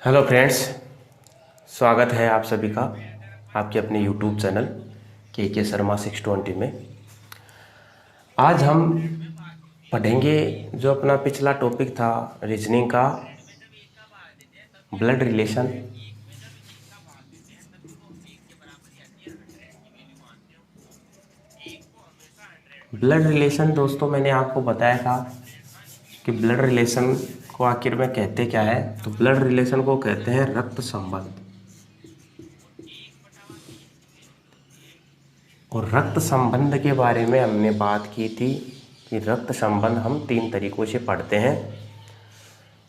Hello friends, स्वागत है आप सभी का आपके अपने यूट्यूब चैनल के शर्मा 620 में। आज हम पढ़ेंगे जो अपना पिछला टॉपिक था रीजनिंग का, ब्लड रिलेशन। ब्लड रिलेशन दोस्तों, मैंने आपको बताया था कि ब्लड रिलेशन को आखिर में कहते क्या है। तो ब्लड रिलेशन को कहते हैं रक्त संबंध। और रक्त संबंध के बारे में हमने बात की थी कि रक्त संबंध हम 3 तरीकों से पढ़ते हैं।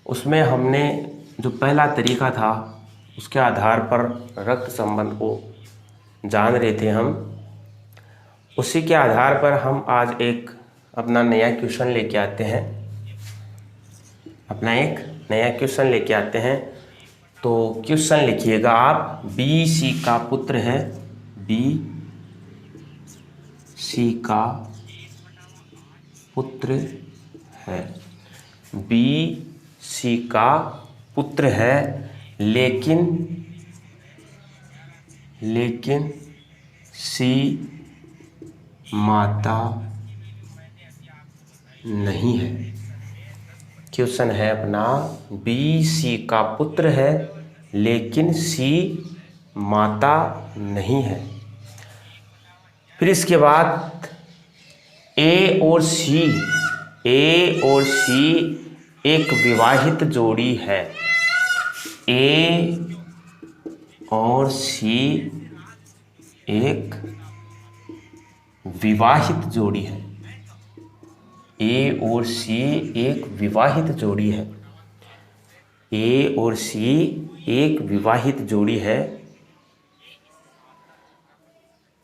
उसमें हमने जो पहला तरीका था उसके आधार पर रक्त संबंध को जान रहे थे हम। उसी के आधार पर हम आज एक अपना नया क्वेश्चन लेके आते हैं। तो क्वेश्चन लिखिएगा आप। बी सी का पुत्र है। बी सी का पुत्र है। बी सी का पुत्र है, लेकिन सी माता नहीं है। क्वेश्चन है अपना, बी सी का पुत्र है लेकिन सी माता नहीं है। फिर इसके बाद ए और सी एक विवाहित जोड़ी है। ए और सी एक विवाहित जोड़ी है। ए और सी एक विवाहित जोड़ी है। ए और सी एक विवाहित जोड़ी है।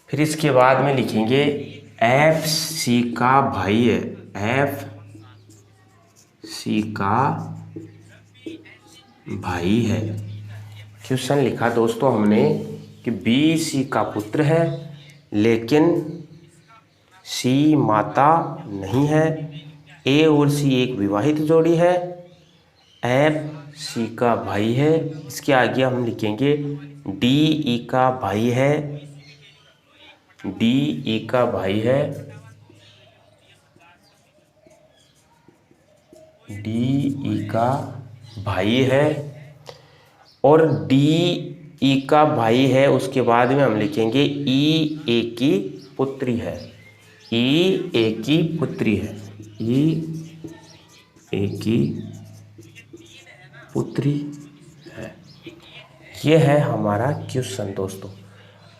फिर इसके बाद में लिखेंगे एफ सी का भाई है। एफ सी का भाई है। क्वेश्चन लिखा दोस्तों हमने कि बी सी का पुत्र है लेकिन सी माता नहीं है। ए और सी एक विवाहित जोड़ी है। एफ सी का भाई है। इसके आगे हम लिखेंगे डी ई का भाई है। डी ई का भाई है। डी ई का भाई है और डी ई का भाई है। उसके बाद में हम लिखेंगे ई ए की पुत्री है। ई ए की पुत्री है। ई ए की पुत्री है। यह है हमारा क्वेश्चन दोस्तों।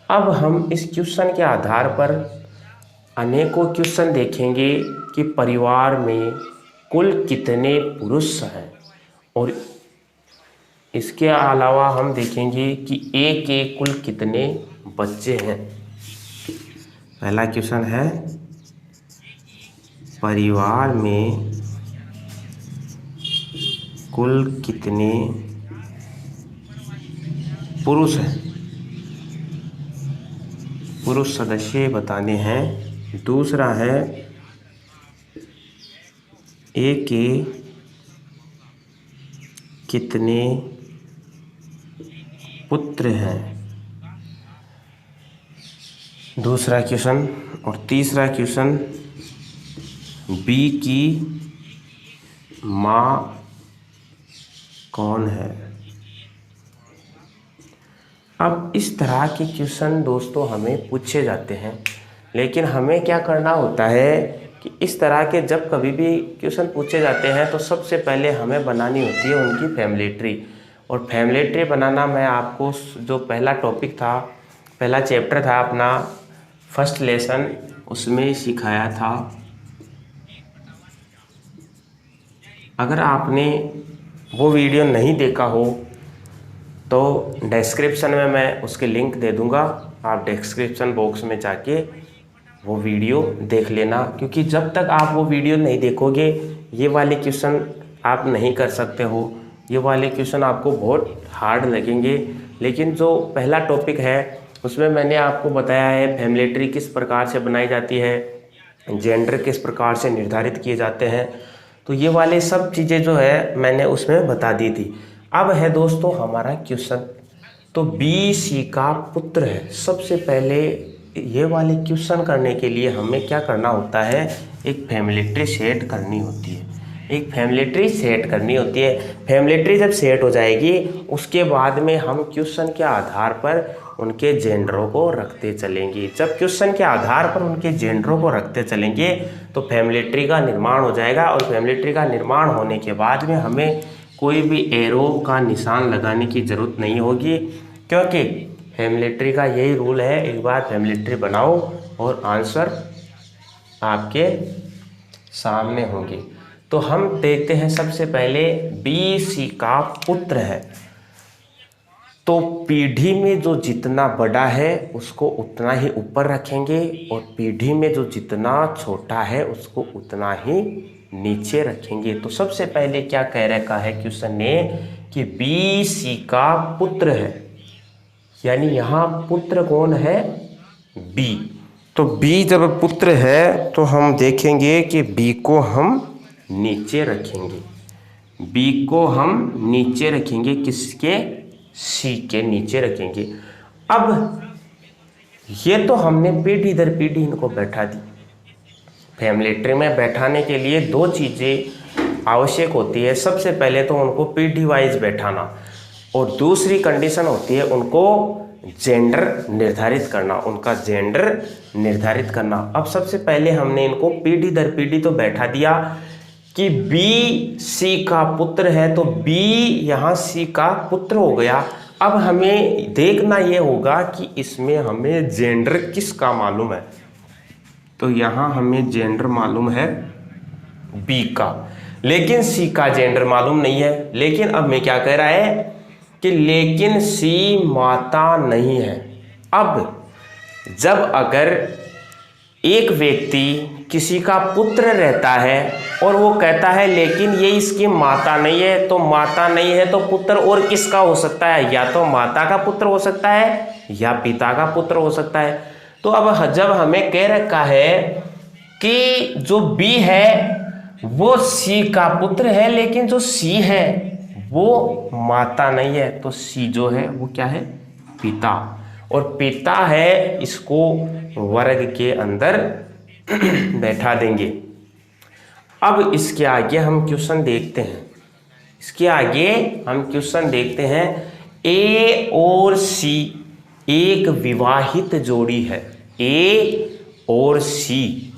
अब हम इस क्वेश्चन के आधार पर अनेकों क्वेश्चन देखेंगे कि परिवार में कुल कितने पुरुष हैं, और इसके अलावा हम देखेंगे कि ए के कुल कितने बच्चे हैं। पहला क्वेश्चन है, परिवार में कुल कितने पुरुष हैं, पुरुष सदस्य बताने हैं। दूसरा है ए के कितने पुत्र हैं, दूसरा क्वेश्चन। और तीसरा क्वेश्चन, बी की माँ कौन है। अब इस तरह के क्वेश्चन दोस्तों हमें पूछे जाते हैं, लेकिन हमें क्या करना होता है कि इस तरह के जब कभी भी क्वेश्चन पूछे जाते हैं तो सबसे पहले हमें बनानी होती है उनकी फैमिली ट्री। और फैमिली ट्री बनाना मैं आपको जो पहला टॉपिक था, पहला चैप्टर था अपना फर्स्ट लेसन, उसमें सिखाया था। अगर आपने वो वीडियो नहीं देखा हो तो डिस्क्रिप्शन में मैं उसके लिंक दे दूंगा। आप डिस्क्रिप्शन बॉक्स में जाके वो वीडियो देख लेना, क्योंकि जब तक आप वो वीडियो नहीं देखोगे ये वाले क्वेश्चन आप नहीं कर सकते हो। ये वाले क्वेश्चन आपको बहुत हार्ड लगेंगे। लेकिन जो पहला टॉपिक है उसमें मैंने आपको बताया है फैमिली ट्री किस प्रकार से बनाई जाती है, जेंडर किस प्रकार से निर्धारित किए जाते हैं। तो ये वाले सब चीज़ें जो है मैंने उसमें बता दी थी। अब है दोस्तों हमारा क्वेश्चन, तो बी सी का पुत्र है। सबसे पहले ये वाले क्वेश्चन करने के लिए हमें क्या करना होता है, एक फैमिली ट्री सेट करनी होती है। एक फैमिली ट्री सेट करनी होती है। फैमिली ट्री जब सेट हो जाएगी उसके बाद में हम क्वेश्चन के आधार पर उनके जेंडरों को रखते चलेंगे। जब क्वेश्चन के आधार पर उनके जेंडरों को रखते चलेंगे तो फैमिली ट्री का निर्माण हो जाएगा। और फैमिली ट्री का निर्माण होने के बाद में हमें कोई भी एरो का निशान लगाने की ज़रूरत नहीं होगी, क्योंकि फैमिली ट्री का यही रूल है, एक बार फैमिली ट्री बनाओ और आंसर आपके सामने होंगे। तो हम देखते हैं सबसे पहले बी सी का पुत्र है, तो पीढ़ी में जो जितना बड़ा है उसको उतना ही ऊपर रखेंगे और पीढ़ी में जो जितना छोटा है उसको उतना ही नीचे रखेंगे। तो सबसे पहले क्या कह रखा है क्वेश्चन ने कि बी सी का पुत्र है, यानी यहाँ पुत्र कौन है, बी। तो बी जब पुत्र है तो हम देखेंगे कि बी को हम नीचे रखेंगे, बी को हम नीचे रखेंगे, किसके, सी के नीचे रखेंगे। अब ये तो हमने पीढ़ी दर पीढ़ी इनको बैठा दी। फैमिली ट्री में बैठाने के लिए दो चीज़ें आवश्यक होती है। सबसे पहले तो उनको पीढ़ी वाइज बैठाना और दूसरी कंडीशन होती है उनको जेंडर निर्धारित करना, उनका जेंडर निर्धारित करना। अब सबसे पहले हमने इनको पीढ़ी दर पीढ़ी तो बैठा दिया कि बी सी का पुत्र है, तो बी यहाँ सी का पुत्र हो गया। अब हमें देखना ये होगा कि इसमें हमें जेंडर किसका मालूम है, तो यहाँ हमें जेंडर मालूम है बी का, लेकिन सी का जेंडर मालूम नहीं है। लेकिन अब मैं क्या कह रहा है कि लेकिन सी माता नहीं है। अब जब अगर एक व्यक्ति किसी का पुत्र रहता है और वो कहता है लेकिन ये इसकी माता नहीं है, तो माता नहीं है तो पुत्र और किसका हो सकता है, या तो माता का पुत्र हो सकता है या पिता का पुत्र हो सकता है। तो अब जब हमें कह रखा है कि जो बी है वो सी का पुत्र है, लेकिन जो सी है वो माता नहीं है, तो सी जो है वो क्या है, पिता। और पिता है, इसको वर्ग के अंदर बैठा देंगे। अब इसके आगे हम क्वेश्चन देखते हैं, इसके आगे हम क्वेश्चन देखते हैं। ए और सी एक विवाहित जोड़ी है, ए और सी,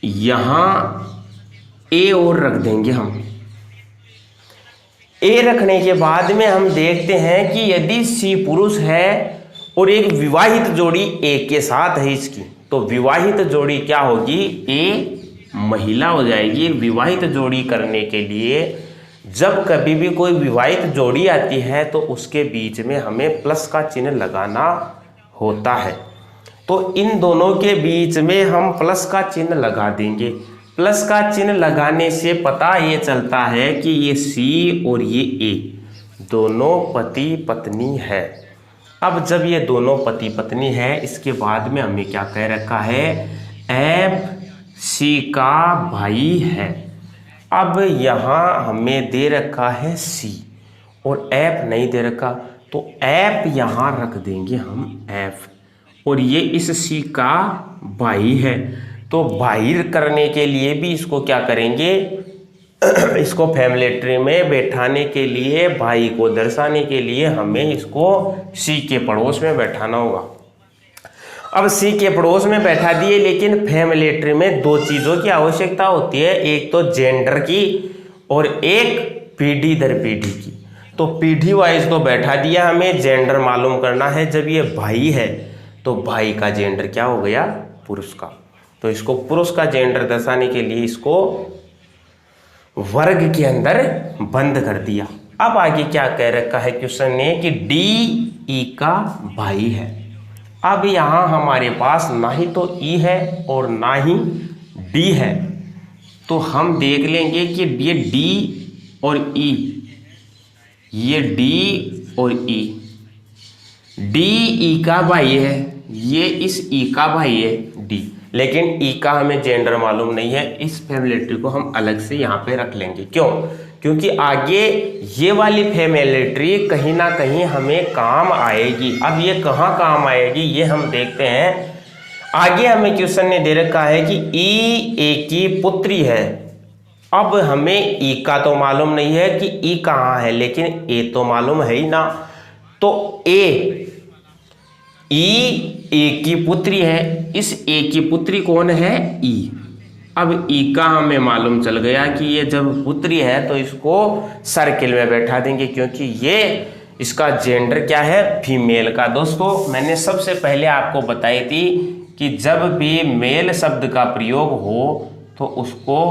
यहां ए और रख देंगे हम। ए रखने के बाद में हम देखते हैं कि यदि सी पुरुष है और एक विवाहित जोड़ी ए के साथ है इसकी, तो विवाहित जोड़ी क्या होगी, ए महिला हो जाएगी। विवाहित जोड़ी करने के लिए जब कभी भी कोई विवाहित जोड़ी आती है तो उसके बीच में हमें प्लस का चिन्ह लगाना होता है। तो इन दोनों के बीच में हम प्लस का चिन्ह लगा देंगे। प्लस का चिन्ह लगाने से पता ये चलता है कि ये सी और ये ए दोनों पति पत्नी है। अब जब ये दोनों पति पत्नी है, इसके बाद में हमें क्या कह रखा है, एफ सी का भाई है। अब यहाँ हमें दे रखा है सी और एफ नहीं दे रखा, तो एफ यहाँ रख देंगे हम एफ, और ये इस सी का भाई है। तो भाई करने के लिए भी इसको क्या करेंगे, इसको फैमिली ट्री में बैठाने के लिए, भाई को दर्शाने के लिए हमें इसको सी के पड़ोस में बैठाना होगा। अब सी के पड़ोस में बैठा दिए, लेकिन फैमिली ट्री में दो चीज़ों की आवश्यकता होती है, एक तो जेंडर की और एक पीढ़ी दर पीढ़ी की। तो पीढ़ी वाइज तो बैठा दिया, हमें जेंडर मालूम करना है। जब ये भाई है तो भाई का जेंडर क्या हो गया, पुरुष का। तो इसको पुरुष का जेंडर दर्शाने के लिए इसको वर्ग के अंदर बंद कर दिया। अब आगे क्या कह रखा है क्वेश्चन ने कि डी ई का भाई है। अब यहाँ हमारे पास ना ही तो ई है और ना ही डी है, तो हम देख लेंगे कि ये डी और ई, ये डी और ई, डी ई का भाई है, ये इस ई का भाई है डी, लेकिन ई का हमें जेंडर मालूम नहीं है। इस फैमिली ट्री को हम अलग से यहाँ पे रख लेंगे। क्यों? क्योंकि आगे ये वाली फैमिलिट्री कहीं ना कहीं हमें काम आएगी। अब ये कहाँ काम आएगी ये हम देखते हैं। आगे हमें क्वेश्चन ने दे रखा है कि ई ए की पुत्री है। अब हमें ई का तो मालूम नहीं है कि ई कहाँ है, लेकिन ए तो मालूम है ही ना। तो ए की पुत्री है। इस ए की पुत्री कौन है? ई। अब ई का हमें मालूम चल गया कि ये जब पुत्री है तो इसको सर्किल में बैठा देंगे, क्योंकि ये इसका जेंडर क्या है? फीमेल का। दोस्तों मैंने सबसे पहले आपको बताई थी कि जब भी मेल शब्द का प्रयोग हो तो उसको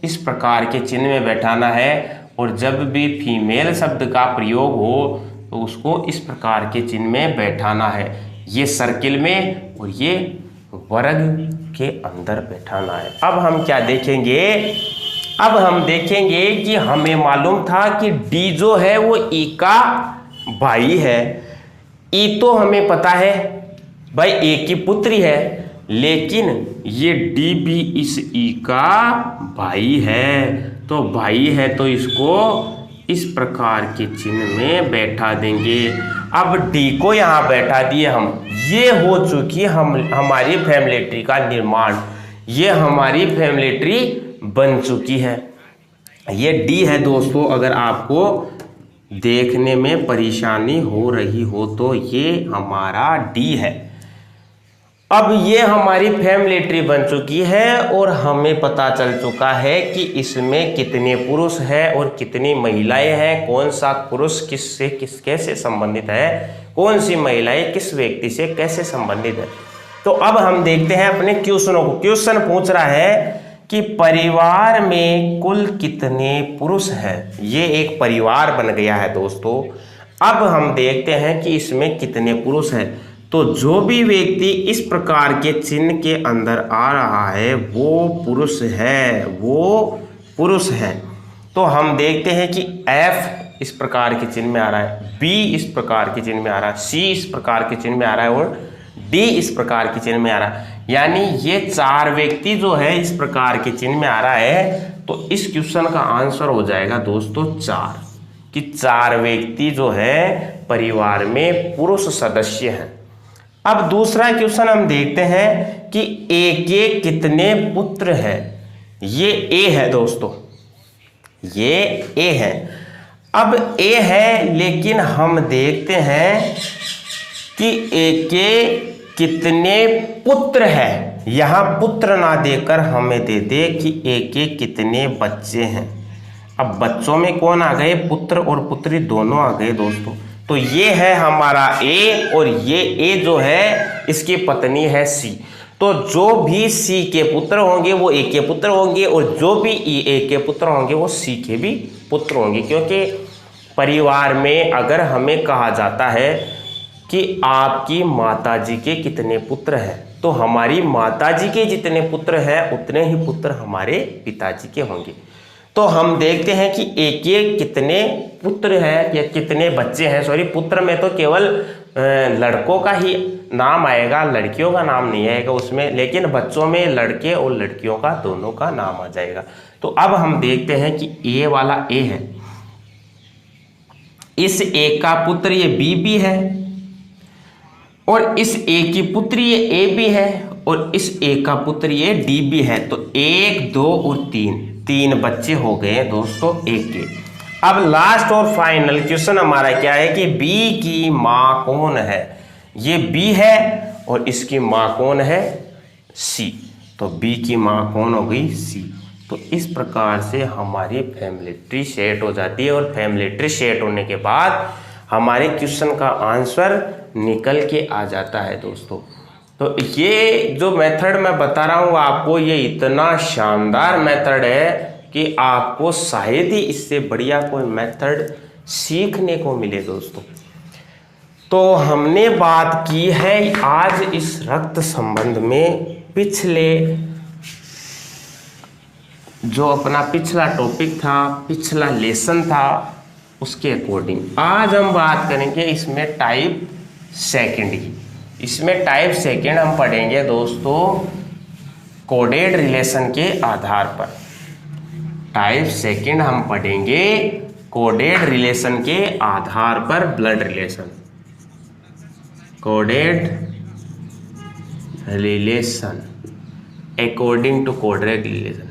इस प्रकार के चिन्ह में बैठाना है, और जब भी फीमेल शब्द का प्रयोग हो तो उसको इस प्रकार के चिन्ह में बैठाना है। ये सर्किल में और ये वर्ग के अंदर बैठाना है। अब हम क्या देखेंगे? अब हम देखेंगे कि हमें मालूम था कि डी जो है वो ई का भाई है। ई तो हमें पता है भाई ए की पुत्री है, लेकिन ये डी भी इस ई का भाई है। तो भाई है तो इसको इस प्रकार के चिन्ह में बैठा देंगे। अब डी को यहाँ बैठा दिए हम। ये हो चुकी हमारी फैमिलिट्री का निर्माण। ये हमारी फैमिलिट्री बन चुकी है। ये डी है दोस्तों। अगर आपको देखने में परेशानी हो रही हो तो ये हमारा डी है। अब ये हमारी फैमिलिट्री बन चुकी है और हमें पता चल चुका है कि इसमें कितने पुरुष हैं और कितनी महिलाएं हैं, कौन सा पुरुष किससे कैसे संबंधित है, कौन सी महिलाएं किस व्यक्ति से कैसे संबंधित है। तो अब हम देखते हैं अपने क्वेश्चनों को। क्वेश्चन पूछ रहा है कि परिवार में कुल कितने पुरुष हैं। ये एक परिवार बन गया है दोस्तों। अब हम देखते हैं कि इसमें कितने पुरुष हैं। तो जो भी व्यक्ति इस प्रकार के चिन्ह के अंदर आ रहा है वो पुरुष है, वो पुरुष है। तो हम देखते हैं कि F इस प्रकार के चिन्ह में आ रहा है, B इस प्रकार के चिन्ह में आ रहा है, C इस प्रकार के चिन्ह में आ रहा है और D इस प्रकार के चिन्ह में आ रहा है। यानी ये चार व्यक्ति जो है इस प्रकार के चिन्ह में आ रहा है। तो इस क्वेश्चन का आंसर हो जाएगा दोस्तों 4, कि 4 व्यक्ति जो है परिवार में पुरुष सदस्य हैं। अब दूसरा क्वेश्चन हम देखते हैं कि ए के कितने पुत्र हैं। ये ए है दोस्तों, ये ए है। अब ए है, लेकिन हम देखते हैं कि ए के कितने पुत्र हैं। यहां पुत्र ना देकर हमें दे दे कि ए के कितने बच्चे हैं। अब बच्चों में कौन आ गए? पुत्र और पुत्री दोनों आ गए दोस्तों। तो ये है हमारा ए, और ये ए जो है इसकी पत्नी है सी। तो जो भी सी के पुत्र होंगे वो ए के पुत्र होंगे, और जो भी ए के पुत्र होंगे वो सी के भी पुत्र होंगे। क्योंकि परिवार में अगर हमें कहा जाता है कि आपकी माताजी के कितने पुत्र हैं, तो हमारी माताजी के जितने पुत्र हैं उतने ही पुत्र हमारे पिताजी के होंगे। तो हम देखते हैं कि ए के कितने पुत्र हैं या कितने बच्चे हैं। सॉरी, पुत्र में तो केवल लड़कों का ही नाम आएगा, लड़कियों का नाम नहीं आएगा उसमें, लेकिन बच्चों में लड़के और लड़कियों का दोनों का नाम आ जाएगा। तो अब हम देखते हैं कि ए वाला ए है, इस ए का पुत्र ये बी भी है, और इस ए की पुत्री ये ए भी है, और इस ए का पुत्र ये डी भी है। तो 1, 2 और 3 बच्चे हो गए दोस्तों ए के। अब लास्ट और फाइनल क्वेश्चन हमारा क्या है कि बी की माँ कौन है। ये बी है और इसकी माँ कौन है? सी। तो बी की माँ कौन हो गई? सी। तो इस प्रकार से हमारी फैमिली ट्री सेट हो जाती है, और फैमिली ट्री सेट होने के बाद हमारे क्वेश्चन का आंसर निकल के आ जाता है दोस्तों। तो ये जो मेथड मैं बता रहा हूँ आपको, ये इतना शानदार मेथड है कि आपको शायद ही इससे बढ़िया कोई मेथड सीखने को मिले दोस्तों। तो हमने बात की है आज इस रक्त संबंध में पिछले जो अपना पिछला टॉपिक था, पिछला लेसन था, उसके अकॉर्डिंग आज हम बात करेंगे इसमें टाइप सेकंड की। इसमें टाइप सेकंड हम पढ़ेंगे दोस्तों कोडेड रिलेशन के आधार पर। टाइप सेकंड हम पढ़ेंगे कोडेड रिलेशन के आधार पर blood relation. Coded relation according to coded relation,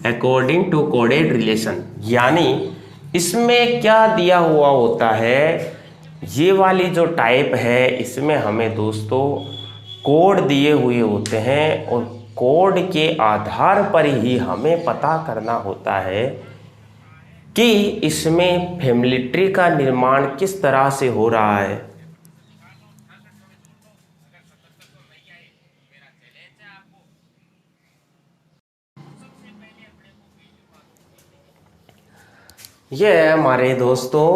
according to coded relation, यानी इसमें क्या दिया हुआ होता है, ये वाली जो टाइप है इसमें हमें दोस्तों कोड दिए हुए होते हैं और कोड के आधार पर ही हमें पता करना होता है कि इसमें फैमिली ट्री का निर्माण किस तरह से हो रहा है। यह हमारे दोस्तों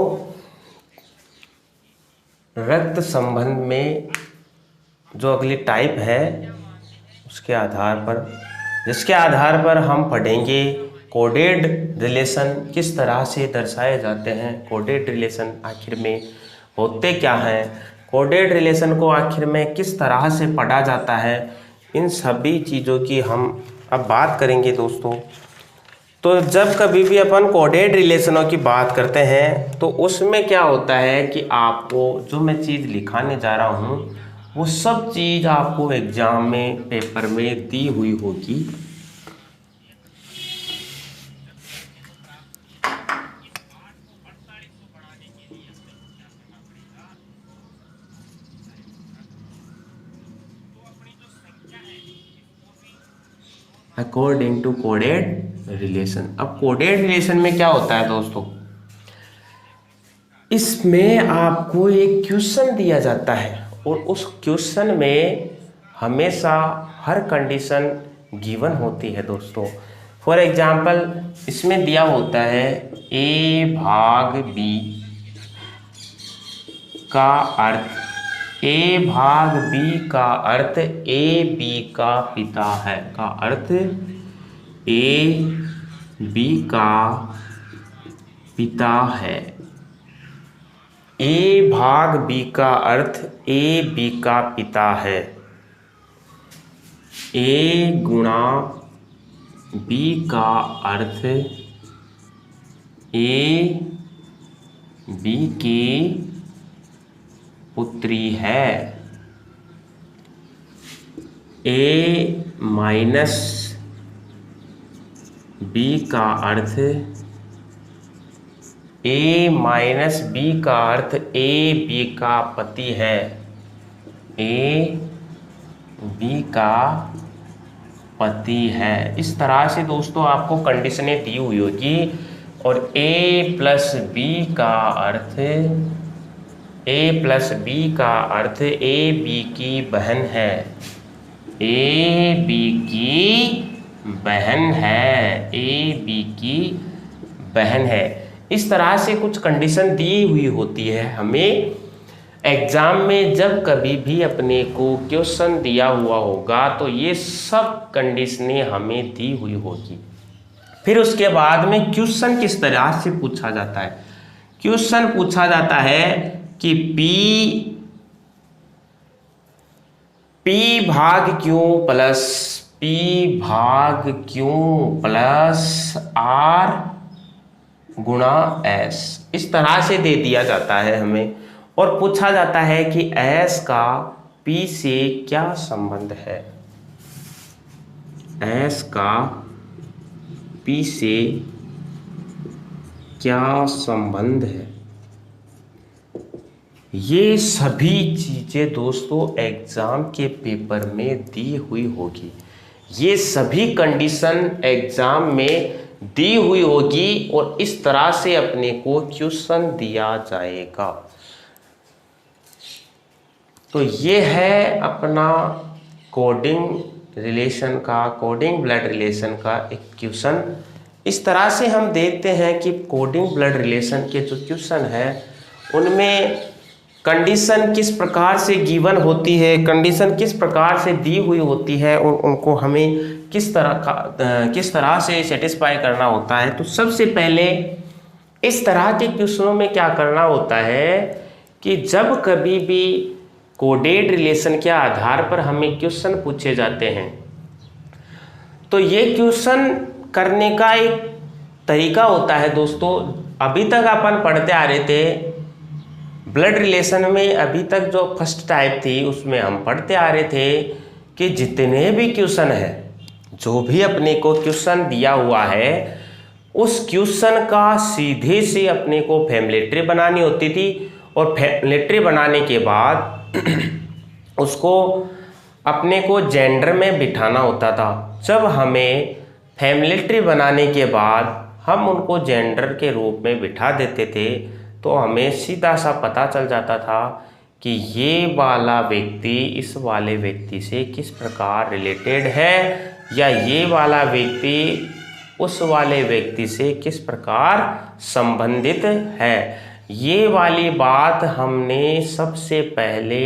रक्त संबंध में जो अगली टाइप है उसके आधार पर, जिसके आधार पर हम पढ़ेंगे कोडेड रिलेशन किस तरह से दर्शाए जाते हैं, कोडेड रिलेशन आखिर में होते क्या हैं, कोडेड रिलेशन को आखिर में किस तरह से पढ़ा जाता है, इन सभी चीज़ों की हम अब बात करेंगे दोस्तों। तो जब कभी भी अपन कोडेड रिलेशनों की बात करते हैं तो उसमें क्या होता है कि आपको जो मैं चीज़ लिखाने जा रहा हूँ वो सब चीज़ आपको एग्जाम में पेपर में दी हुई होगी। According to coded relation. अब कोडेड रिलेशन में क्या होता है दोस्तों, इसमें आपको एक क्वेश्चन दिया जाता है और उस क्वेश्चन में हमेशा हर कंडीशन गिवन होती है दोस्तों। फॉर एग्जांपल इसमें दिया होता है ए भाग बी का अर्थ, ए भाग बी का अर्थ ए बी का पिता है, का अर्थ ए बी का पिता है। ए भाग बी का अर्थ ए बी का पिता है। ए गुणा बी का अर्थ ए बी की पुत्री है। ए माइनस बी का अर्थ, ए माइनस बी का अर्थ ए बी का पति है। ए बी का पति है। इस तरह से दोस्तों आपको कंडीशनें दी हुई होगी और ए प्लस बी का अर्थ, ए प्लस बी का अर्थ ए बी की बहन है, ए बी की बहन है, ए बी की बहन है। इस तरह से कुछ कंडीशन दी हुई होती है हमें एग्जाम में। जब कभी भी अपने को क्वेश्चन दिया हुआ होगा तो ये सब कंडीशनें हमें दी हुई होगी। फिर उसके बाद में क्वेश्चन किस तरह से पूछा जाता है, क्वेश्चन पूछा जाता है कि P भाग क्यों प्लस P भाग क्यों प्लस R गुणा S, इस तरह से दे दिया जाता है हमें और पूछा जाता है कि S का P से क्या संबंध है, S का P से क्या संबंध है। ये सभी चीज़ें दोस्तों एग्ज़ाम के पेपर में दी हुई होगी, ये सभी कंडीशन एग्ज़ाम में दी हुई होगी और इस तरह से अपने को क्वेश्चन दिया जाएगा। तो ये है अपना कोडिंग रिलेशन का, कोडिंग ब्लड रिलेशन का एक क्वेश्चन। इस तरह से हम देखते हैं कि कोडिंग ब्लड रिलेशन के जो क्वेश्चन है उनमें कंडीशन किस प्रकार से गिवन होती है, कंडीशन किस प्रकार से दी हुई होती है और उनको हमें किस तरह से सेटिस्फाई करना होता है। तो सबसे पहले इस तरह के क्वेश्चनों में क्या करना होता है कि जब कभी भी कोडेड रिलेशन के आधार पर हमें क्वेश्चन पूछे जाते हैं तो ये क्वेश्चन करने का एक तरीका होता है दोस्तों। अभी तक अपन पढ़ते आ रहे थे ब्लड रिलेशन में, अभी तक जो फर्स्ट टाइप थी उसमें हम पढ़ते आ रहे थे कि जितने भी क्वेश्चन है, जो भी अपने को क्वेश्चन दिया हुआ है, उस क्वेश्चन का सीधे से अपने को फैमिली ट्री बनानी होती थी। और फैमिली ट्री बनाने के बाद उसको अपने को जेंडर में बिठाना होता था। जब हमें फैमिली ट्री बनाने के बाद हम उनको जेंडर के रूप में बिठा देते थे, तो हमें सीधा सा पता चल जाता था कि ये वाला व्यक्ति इस वाले व्यक्ति से किस प्रकार रिलेटेड है, या ये वाला व्यक्ति उस वाले व्यक्ति से किस प्रकार संबंधित है। ये वाली बात हमने सबसे पहले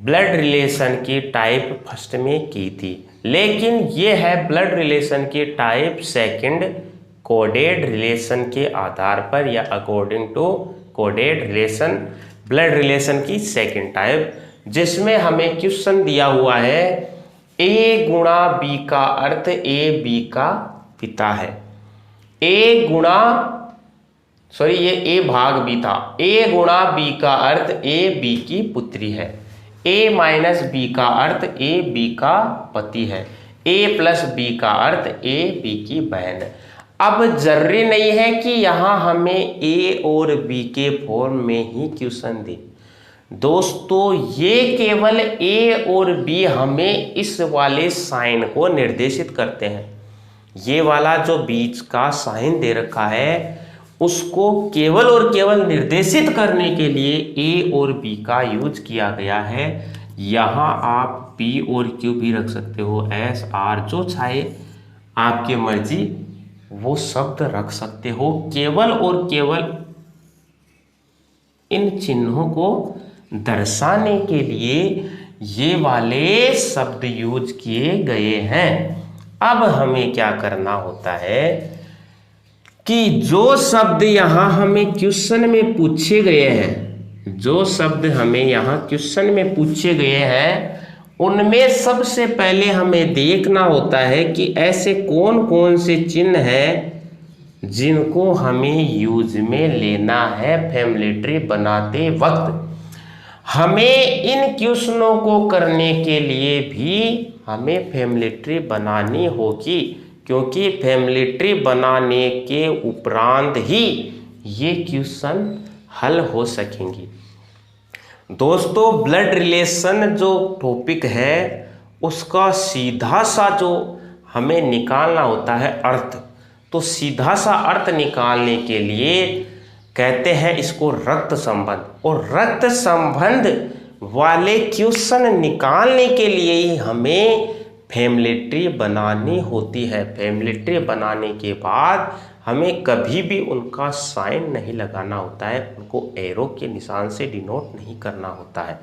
ब्लड रिलेशन की टाइप फर्स्ट में की थी, लेकिन ये है ब्लड रिलेशन की टाइप सेकंड, कोडेड रिलेशन के आधार पर या according to coded relation, blood relation की सेकंड टाइप, जिसमें हमें क्वेश्चन दिया हुआ है ए गुणा बी का अर्थ ए बी का पिता है। ए भाग बी था। ए गुणा बी का अर्थ ए बी की पुत्री है। ए माइनस बी का अर्थ ए बी का पति है। ए प्लस बी का अर्थ ए बी की बहन है। अब जरूरी नहीं है कि यहाँ हमें ए और बी के फॉर्म में ही क्वेश्चन दे दोस्तों, ये केवल ए और बी हमें इस वाले साइन को निर्देशित करते हैं। ये वाला जो बीच का साइन दे रखा है उसको केवल और केवल निर्देशित करने के लिए ए और बी का यूज किया गया है। यहाँ आप पी और क्यू भी रख सकते हो, एस आर, जो चाहे आपकी मर्जी वो शब्द रख सकते हो। केवल और केवल इन चिन्हों को दर्शाने के लिए ये वाले शब्द यूज किए गए हैं। अब हमें क्या करना होता है कि जो शब्द यहाँ हमें क्वेश्चन में पूछे गए हैं, जो शब्द हमें यहाँ क्वेश्चन में पूछे गए हैं, उनमें सबसे पहले हमें देखना होता है कि ऐसे कौन कौन से चिन्ह हैं जिनको हमें यूज में लेना है फैमिली ट्री बनाते वक्त। हमें इन क्वेश्चनों को करने के लिए भी हमें फैमिली ट्री बनानी होगी, क्योंकि फैमिली ट्री बनाने के उपरांत ही ये क्वेश्चन हल हो सकेंगी। दोस्तों, ब्लड रिलेशन जो टॉपिक है उसका सीधा सा जो हमें निकालना होता है अर्थ, तो सीधा सा अर्थ निकालने के लिए कहते हैं इसको रक्त संबंध। और रक्त संबंध वाले क्वेश्चन निकालने के लिए ही हमें फैमिली ट्री बनानी होती है। फैमिली ट्री बनाने के बाद हमें कभी भी उनका साइन नहीं लगाना होता है, उनको एरो के निशान से डिनोट नहीं करना होता है।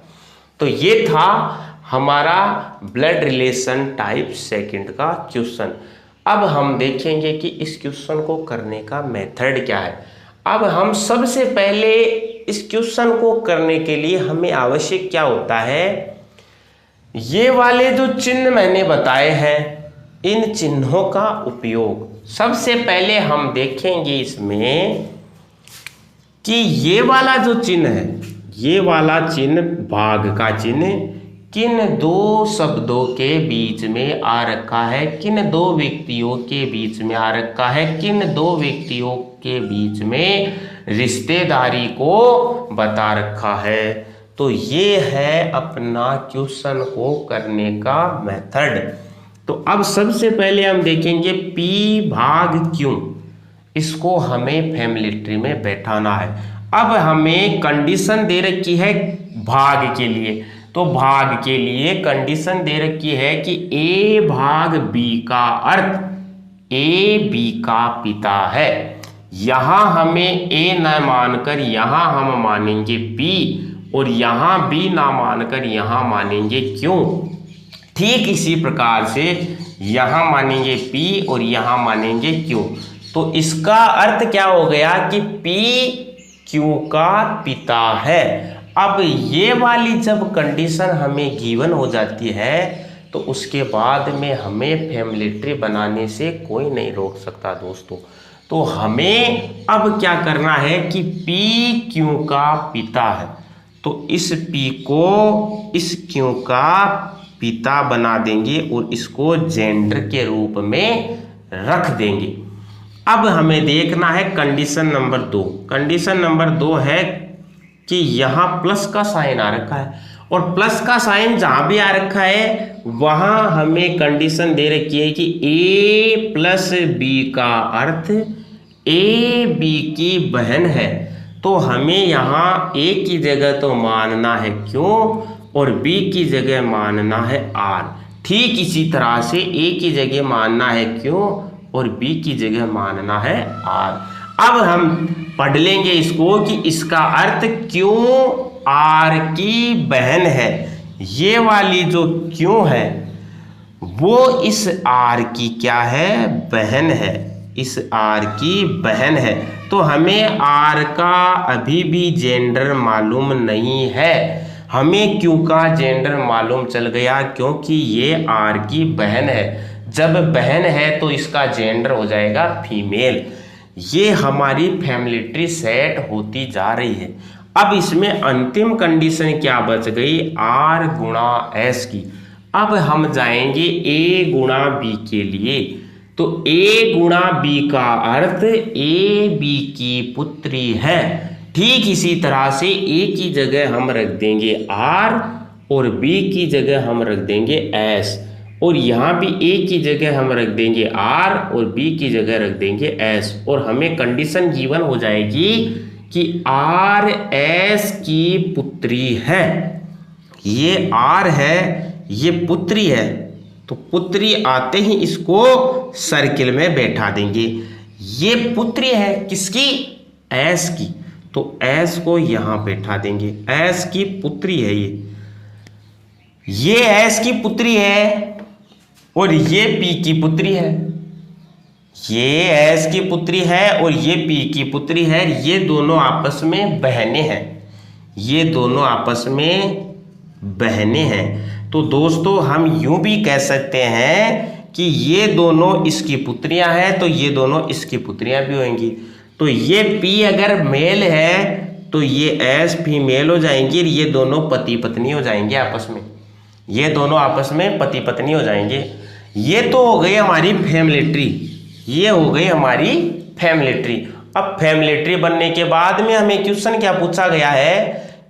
तो ये था हमारा ब्लड रिलेशन टाइप सेकंड का क्वेश्चन। अब हम देखेंगे कि इस क्वेश्चन को करने का मेथड क्या है। अब हम सबसे पहले इस क्वेश्चन को करने के लिए हमें आवश्यक क्या होता है, ये वाले जो चिन्ह मैंने बताए हैं, इन चिन्हों का उपयोग सबसे पहले हम देखेंगे इसमें कि ये वाला जो चिन्ह है, ये वाला चिन्ह भाग का चिन्ह किन दो शब्दों के बीच में आ रखा है, किन दो व्यक्तियों के बीच में आ रखा है, किन दो व्यक्तियों के बीच में रिश्तेदारी को बता रखा है। तो ये है अपना क्वेश्चन को करने का मेथड। तो अब सबसे पहले हम देखेंगे P भाग Q, इसको हमें फैमिली ट्री में बैठाना है। अब हमें कंडीशन दे रखी है भाग के लिए, तो भाग के लिए कंडीशन दे रखी है कि A भाग B का अर्थ A B का पिता है। यहाँ हमें A न मानकर यहाँ हम मानेंगे B, और यहाँ B ना मानकर यहाँ मानेंगे Q। ठीक इसी प्रकार से यहाँ मानेंगे P और यहाँ मानेंगे Q। तो इसका अर्थ क्या हो गया कि P Q का पिता है। अब ये वाली जब कंडीशन हमें गिवन हो जाती है तो उसके बाद में हमें फैमिली ट्री बनाने से कोई नहीं रोक सकता दोस्तों। तो हमें अब क्या करना है कि P Q का पिता है, तो इस P को इस Q का पिता बना देंगे और इसको जेंडर के रूप में रख देंगे। अब हमें देखना है कंडीशन नंबर 2। कंडीशन नंबर 2 है कि यहाँ प्लस का साइन आ रखा है, और प्लस का साइन जहां भी आ रखा है वहां हमें कंडीशन दे रखी है कि A प्लस B का अर्थ A B की बहन है। तो हमें यहाँ A की जगह तो मानना है Q और B की जगह मानना है R। ठीक इसी तरह से A की जगह मानना है Q और B की जगह मानना है R। अब हम पढ़ लेंगे इसको कि इसका अर्थ Q R की बहन है। ये वाली जो Q है वो इस R की क्या है, बहन है, इस R की बहन है। तो हमें R का अभी भी जेंडर मालूम नहीं है, हमें Q का जेंडर मालूम चल गया क्योंकि ये R की बहन है। जब बहन है तो इसका जेंडर हो जाएगा फीमेल। ये हमारी फैमिली ट्री सेट होती जा रही है। अब इसमें अंतिम कंडीशन क्या बच गई, R गुणा S की। अब हम जाएंगे A गुणा B के लिए। तो A गुणा B का अर्थ A B की पुत्री है। ठीक इसी तरह से A की जगह हम रख देंगे R और B की जगह हम रख देंगे S, और यहाँ भी A की जगह हम रख देंगे R और B की जगह रख देंगे S, और हमें कंडीशन गिवन हो जाएगी कि R S की पुत्री है। ये R है, ये पुत्री है, तो पुत्री आते ही इसको सर्किल में बैठा देंगे। ये पुत्री है किसकी, S की, तो S को यहां बैठा देंगे। S की पुत्री है ये S की पुत्री है और ये P की पुत्री है। ये S की पुत्री है और ये P की पुत्री है। ये दोनों आपस में बहनें हैं, ये दोनों आपस में बहनें हैं। तो दोस्तों हम यूं भी कह सकते हैं कि ये दोनों इसकी पुत्रियां हैं, तो ये दोनों इसकी पुत्रियां भी होंगी। तो ये P अगर मेल है तो ये S फीमेल हो जाएंगी, ये दोनों पति पत्नी हो जाएंगे आपस में, ये दोनों आपस में पति पत्नी हो जाएंगे। ये तो हो गई हमारी फैमिली ट्री, ये हो गई हमारी फैमिली ट्री। अब फैमिली ट्री बनने के बाद में हमें क्वेश्चन क्या पूछा गया है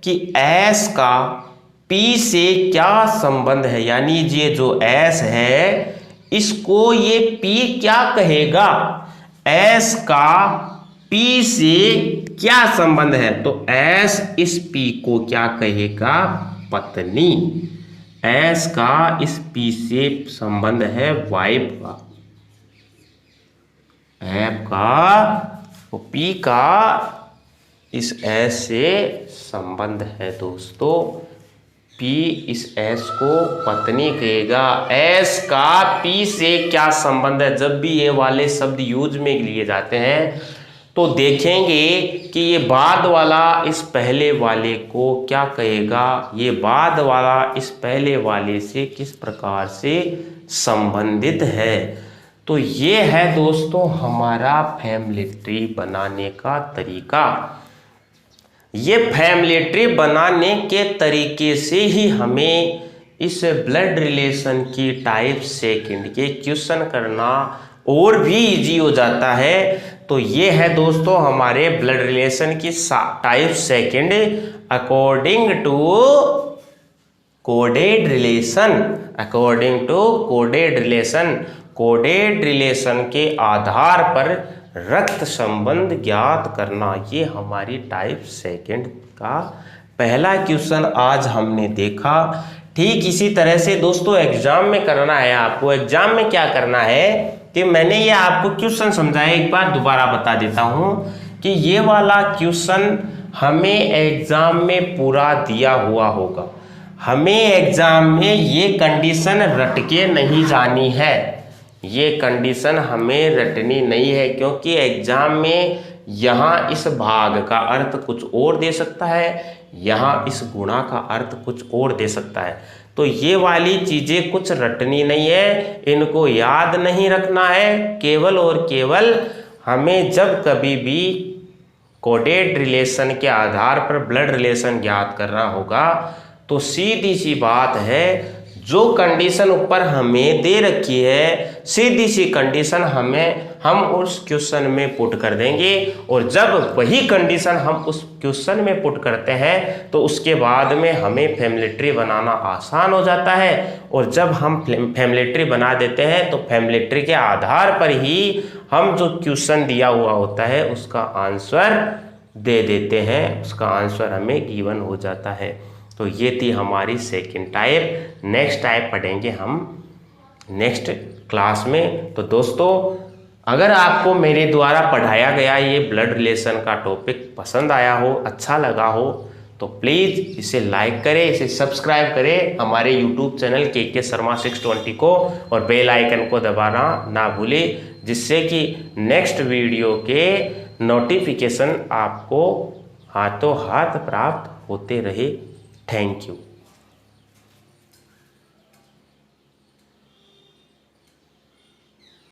कि S का P से क्या संबंध है, यानी ये जो S है इसको ये P क्या कहेगा, S का P से क्या संबंध है। तो S इस P को क्या कहेगा, पत्नी। S का इस P से संबंध है वाइफ का, F का तो P का इस S से संबंध है दोस्तों। P इस S को पत्नी कहेगा। S का P से क्या संबंध है, जब भी ये वाले शब्द यूज में लिए जाते हैं तो देखेंगे कि ये बाद वाला इस पहले वाले को क्या कहेगा, ये बाद वाला इस पहले वाले से किस प्रकार से संबंधित है। तो ये है दोस्तों हमारा फैमिली ट्री बनाने का तरीका। ये फैमिली ट्री बनाने के तरीके से ही हमें इस ब्लड रिलेशन की टाइप सेकंड के क्वेश्चन करना और भी इजी हो जाता है। तो ये है दोस्तों हमारे ब्लड रिलेशन की type second according to coded relation. According to coded relation, coded relation के आधार पर रक्त संबंध ज्ञात करना, ये हमारी टाइप सेकंड का पहला क्वेश्चन आज हमने देखा। ठीक इसी तरह से दोस्तों एग्जाम में करना है आपको। एग्जाम में क्या करना है कि मैंने ये आपको क्वेश्चन समझाया, एक बार दोबारा बता देता हूं कि ये वाला क्वेश्चन हमें एग्जाम में पूरा दिया हुआ होगा। हमें एग्जाम में ये कंडीशन रट के नहीं जानी है, ये कंडीशन हमें रटनी नहीं है, क्योंकि एग्जाम में यहाँ इस भाग का अर्थ कुछ और दे सकता है, यहाँ इस गुणा का अर्थ कुछ और दे सकता है। तो ये वाली चीज़ें कुछ रटनी नहीं है, इनको याद नहीं रखना है। केवल और केवल हमें जब कभी भी कोडेड रिलेशन के आधार पर ब्लड रिलेशन ज्ञात करना होगा तो सीधी सी बात है, जो कंडीशन ऊपर हमें दे रखी है सीधी सी कंडीशन हम उस क्वेश्चन में पुट कर देंगे, और जब वही कंडीशन हम उस क्वेश्चन में पुट करते हैं तो उसके बाद में हमें फैमिली ट्री बनाना आसान हो जाता है। और जब हम फैमिली ट्री बना देते हैं तो फैमिली ट्री के आधार पर ही हम जो क्वेश्चन दिया हुआ होता है उसका आंसर दे देते हैं, उसका आंसर हमें गिवन हो जाता है। तो ये थी हमारी सेकंड टाइप। नेक्स्ट टाइप पढ़ेंगे हम नेक्स्ट क्लास में। तो दोस्तों, अगर आपको मेरे द्वारा पढ़ाया गया ये ब्लड रिलेशन का टॉपिक पसंद आया हो, अच्छा लगा हो, तो प्लीज़ इसे लाइक करें, इसे सब्सक्राइब करें हमारे यूट्यूब चैनल के शर्मा 620 को, और बेल आइकन को दबाना ना भूलें, जिससे कि नेक्स्ट वीडियो के नोटिफिकेशन आपको हाथों हाथ प्राप्त होते रहे। Thank you.